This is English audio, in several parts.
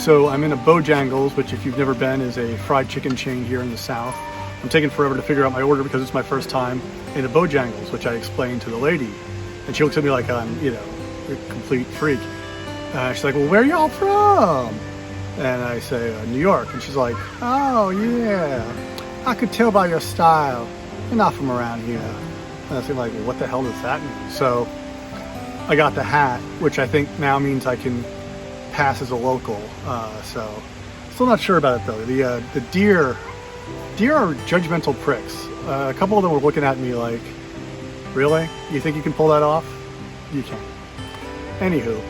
So I'm in a Bojangles, which if you've never been is a fried chicken chain here in the South. I'm taking forever to figure out my order because it's my first time in a Bojangles, which I explained to the lady. And she looks at me like I'm, a complete freak. She's like, well, where y'all from? And I say, New York. And she's like, oh, yeah. I could tell by your style. You're not from around here. And I was like, well, what the hell does that mean? So I got the hat, which I think now means I can pass as a local. So still not sure about it, though. The deer are judgmental pricks. A couple of them were looking at me like, really? You think you can pull that off? You can. Anywho.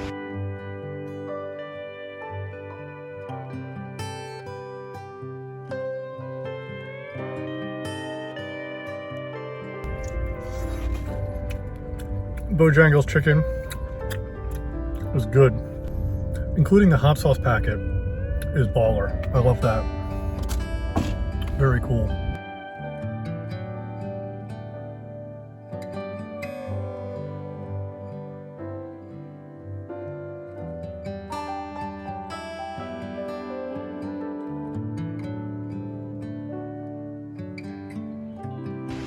Bojangles chicken was good, including the hot sauce packet is baller. I love that. Very cool.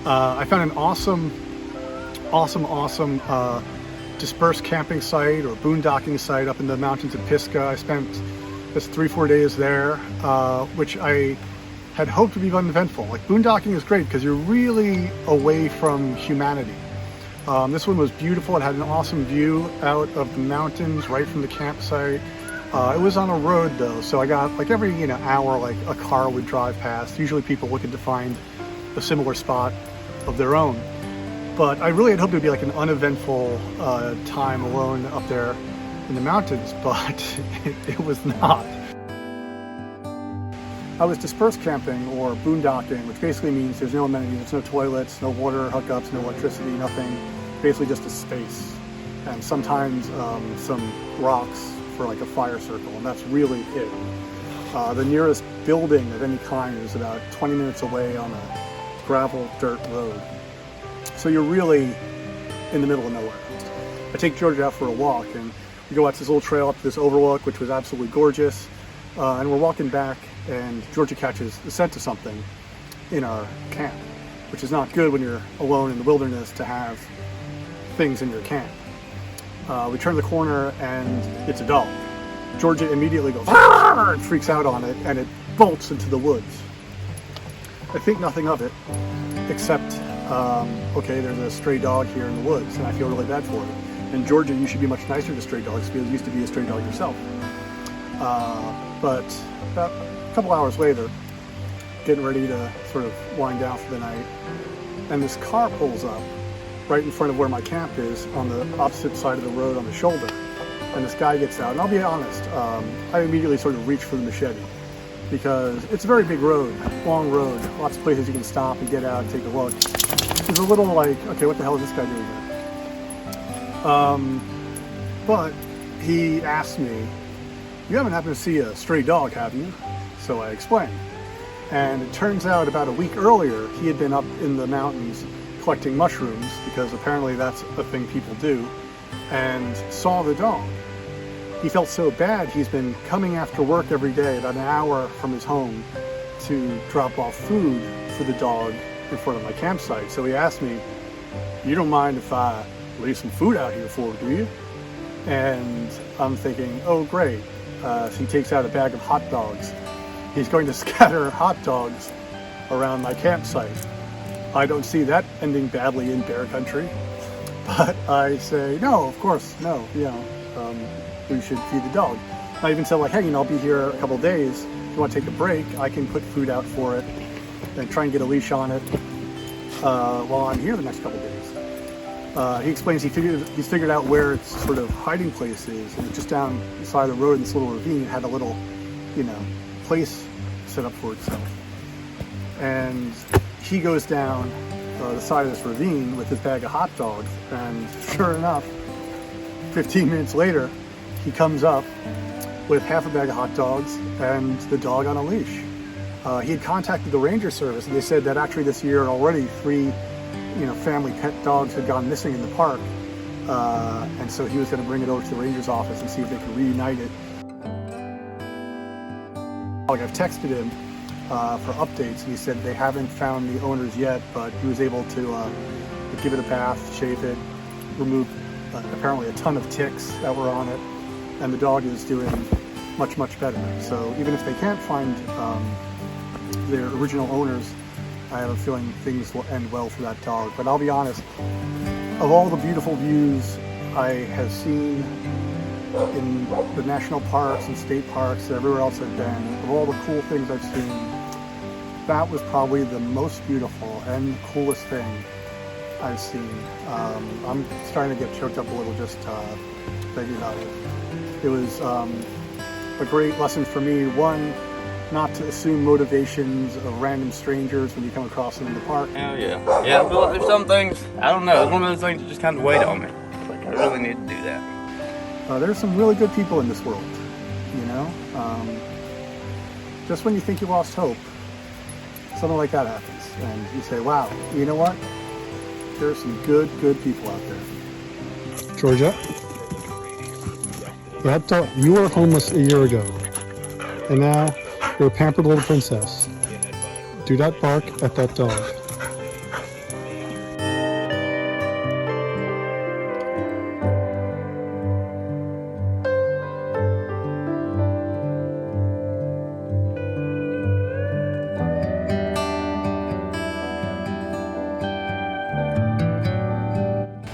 I found an awesome dispersed camping site or boondocking site up in the mountains of Pisgah. I spent just 3-4 days there, which I had hoped would be uneventful. Like, boondocking is great because you're really away from humanity. This one was beautiful. It had an awesome view out of the mountains right from the campsite. It was on a road though, so I got like every hour like a car would drive past, usually people looking to find a similar spot of their own. But I really had hoped it would be like an uneventful time alone up there in the mountains, but it was not. I was dispersed camping or boondocking, which basically means there's no amenities, there's no toilets, no water hookups, no electricity, nothing. Basically just a space. And sometimes some rocks for like a fire circle, and that's really it. The nearest building of any kind is about 20 minutes away on a gravel dirt road. So you're really in the middle of nowhere. I take Georgia out for a walk and we go out this little trail up to this overlook, which was absolutely gorgeous. And we're walking back and Georgia catches the scent of something in our camp, which is not good when you're alone in the wilderness to have things in your camp. We turn the corner and it's a dog. Georgia immediately goes and freaks out on it and it bolts into the woods. I think nothing of it, except okay, there's a stray dog here in the woods and I feel really bad for it. And Georgia, you should be much nicer to stray dogs because you used to be a stray dog yourself. But about a couple hours later, getting ready to sort of wind down for the night, and this car pulls up right in front of where my camp is on the opposite side of the road on the shoulder. And this guy gets out, and I'll be honest, I immediately sort of reach for the machete because it's a very big road, long road, lots of places you can stop and get out and take a look. It's a little like, okay, what the hell is this guy doing here? But he asked me, you haven't happened to see a stray dog, have you? So I explained. And it turns out about a week earlier, he had been up in the mountains collecting mushrooms, because apparently that's a thing people do, and saw the dog. He felt so bad, he's been coming after work every day, about an hour from his home, to drop off food for the dog in front of my campsite. So he asked me, you don't mind if I leave some food out here for you, do you? And I'm thinking, oh great. So he takes out a bag of hot dogs. He's going to scatter hot dogs around my campsite. I don't see that ending badly in bear country, but I say, no, of course, no, we should feed the dog. I even said, like, hey, I'll be here a couple of days. If you want to take a break, I can put food out for it and try and get a leash on it while I'm here the next couple of days. He explains he's figured out where its sort of hiding place is, and it's just down the side of the road in this little ravine. It had a little, place set up for itself. And he goes down the side of this ravine with his bag of hot dogs, and sure enough, 15 minutes later, he comes up with half a bag of hot dogs and the dog on a leash. He had contacted the ranger service, and they said that actually this year already 3 family pet dogs had gone missing in the park, and so he was going to bring it over to the ranger's office and see if they could reunite it. I've texted him for updates, and he said they haven't found the owners yet, but he was able to give it a bath, shave it, remove apparently a ton of ticks that were on it, and the dog is doing much, much better. So even if they can't find their original owners, I have a feeling things will end well for that dog. But I'll be honest, of all the beautiful views I have seen in the national parks and state parks and everywhere else I've been, of all the cool things I've seen, that was probably the most beautiful and coolest thing I've seen. I'm starting to get choked up a little just thinking about it. It was a great lesson for me. One, not to assume motivations of random strangers when you come across them in the park. Hell yeah. Yeah, I feel like there's some things, I don't know, it's one of those things that just kind of weighed on me. It's like, I really need to do that. There's some really good people in this world, you know? Just when you think you lost hope, something like that happens. And you say, wow, you know what? There's some good people out there. Georgia, that dog, you were homeless a year ago, and now you're a pampered little princess. Do not bark at that dog.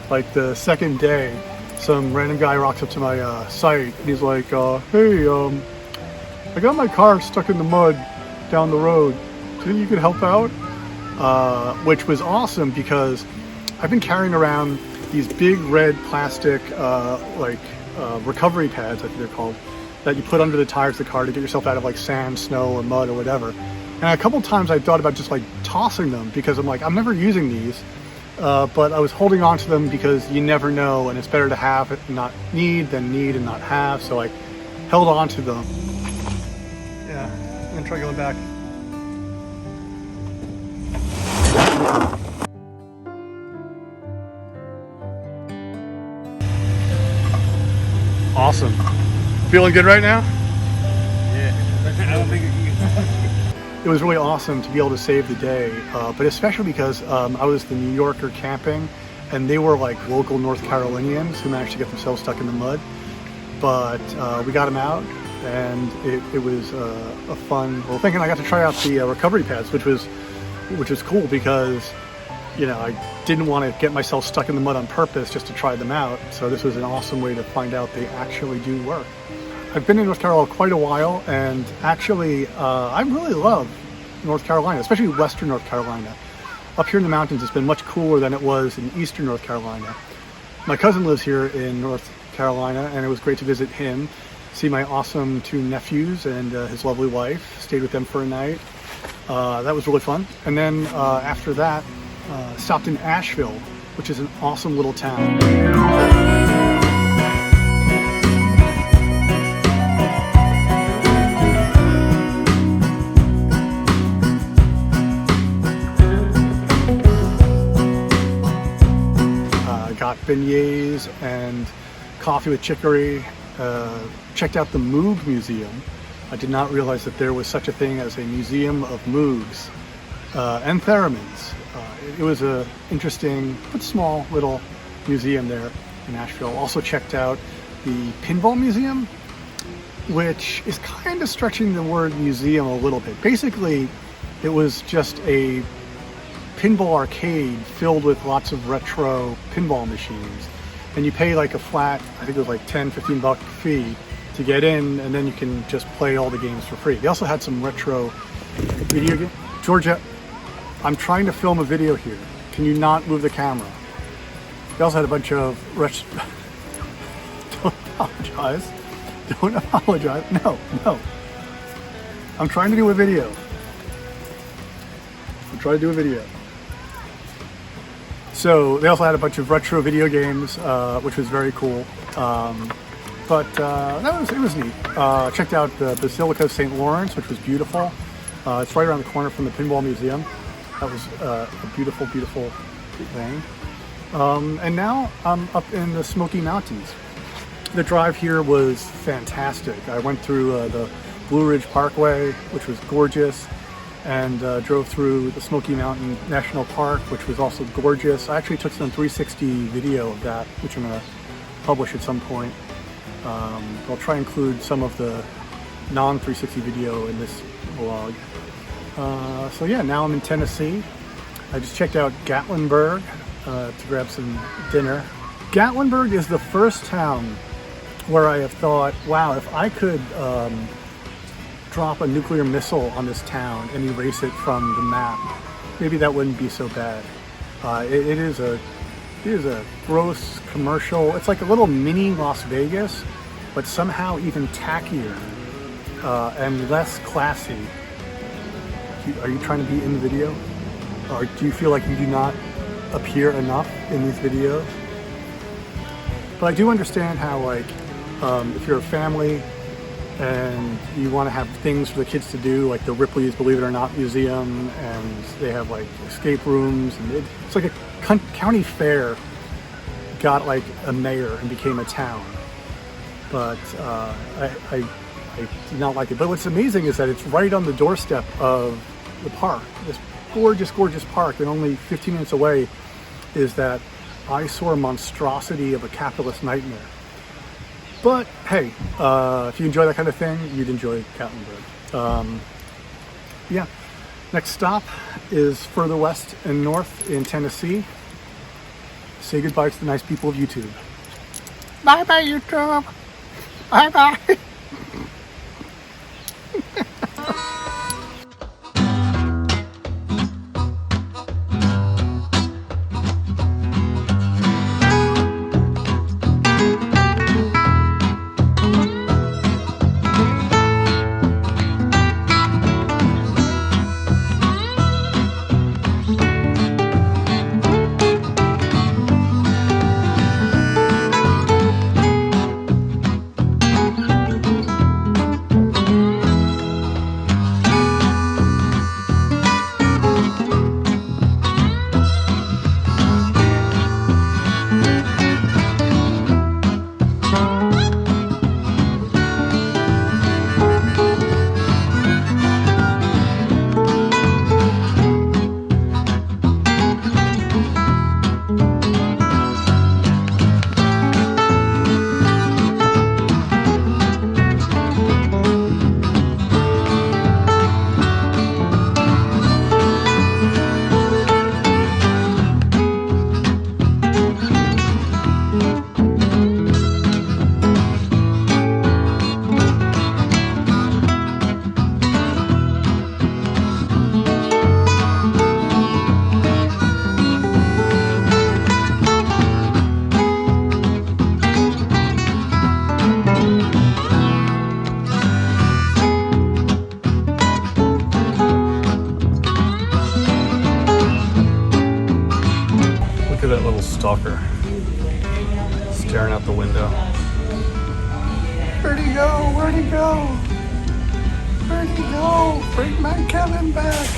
Like the second day, some random guy rocks up to my site and he's like, hey, I got my car stuck in the mud down the road. Do you think you could help out? Which was awesome because I've been carrying around these big red plastic recovery pads, I think they're called, that you put under the tires of the car to get yourself out of like sand, snow, or mud or whatever. And a couple times I thought about just like tossing them because I'm like, I'm never using these. But I was holding on to them because you never know, and it's better to have it and not need than need and not have. So I held on to them. Yeah, I'm gonna try going back. Awesome. Feeling good right now? Yeah. I don't think It was really awesome to be able to save the day, but especially because I was the New Yorker camping, and they were like local North Carolinians who managed to get themselves stuck in the mud. But we got them out, and it was a fun little thing. And I got to try out the recovery pads, which was cool because, you know, I didn't want to get myself stuck in the mud on purpose just to try them out. So this was an awesome way to find out they actually do work. I've been in North Carolina quite a while, and actually I really love North Carolina, especially Western North Carolina. Up here in the mountains, it's been much cooler than it was in Eastern North Carolina. My cousin lives here in North Carolina, and it was great to visit him, see my awesome two nephews and his lovely wife, stayed with them for a night. That was really fun. And then after that, stopped in Asheville, which is an awesome little town. Got beignets and coffee with chicory. Checked out the Moogseum. I did not realize that there was such a thing as a museum of Moogs and theremins. It was a interesting but small little museum there in Asheville. Also checked out the Pinball Museum, which is kind of stretching the word museum a little bit. Basically, it was just a pinball arcade filled with lots of retro pinball machines, and you pay like a flat, I think it was like $10-15 fee to get in, and then you can just play all the games for free. They also had some retro video games. Georgia, I'm trying to film a video here. Can you not move the camera? They also had a bunch of Don't apologize. Don't apologize. No. I'm trying to do a video. So they also had a bunch of retro video games, which was very cool. But it was neat. Checked out the Basilica of St. Lawrence, which was beautiful. It's right around the corner from the Pinball Museum. That was a beautiful, beautiful thing. And now I'm up in the Smoky Mountains. The drive here was fantastic. I went through the Blue Ridge Parkway, which was gorgeous, and drove through the Smoky Mountain National Park, which was also gorgeous. I actually took some 360 video of that, which I'm going to publish at some point. I'll try and include some of the non-360 video in this vlog. So yeah, now I'm in Tennessee. I just checked out Gatlinburg to grab some dinner. Gatlinburg is the first town where I have thought, wow, if I could drop a nuclear missile on this town and erase it from the map, maybe that wouldn't be so bad. It is a gross commercial. It's like a little mini Las Vegas, but somehow even tackier and less classy. Are you trying to be in the video? Or do you feel like you do not appear enough in these videos? But I do understand how, like, if you're a family and you want to have things for the kids to do, like the Ripley's Believe It or Not Museum, and they have like escape rooms, and it's like a county fair got like a mayor and became a town. But I did not like it. But what's amazing is that it's right on the doorstep of the park, this gorgeous, gorgeous park, and only 15 minutes away is that eyesore monstrosity of a capitalist nightmare. But hey, if you enjoy that kind of thing, you'd enjoy Gatlinburg. Yeah, next stop is further west and north in Tennessee. Say goodbye to the nice people of YouTube. Bye bye, YouTube. Bye bye. Look at that little stalker staring out the window. Where'd he go? Where'd he go? Where'd he go? Bring my Kevin back.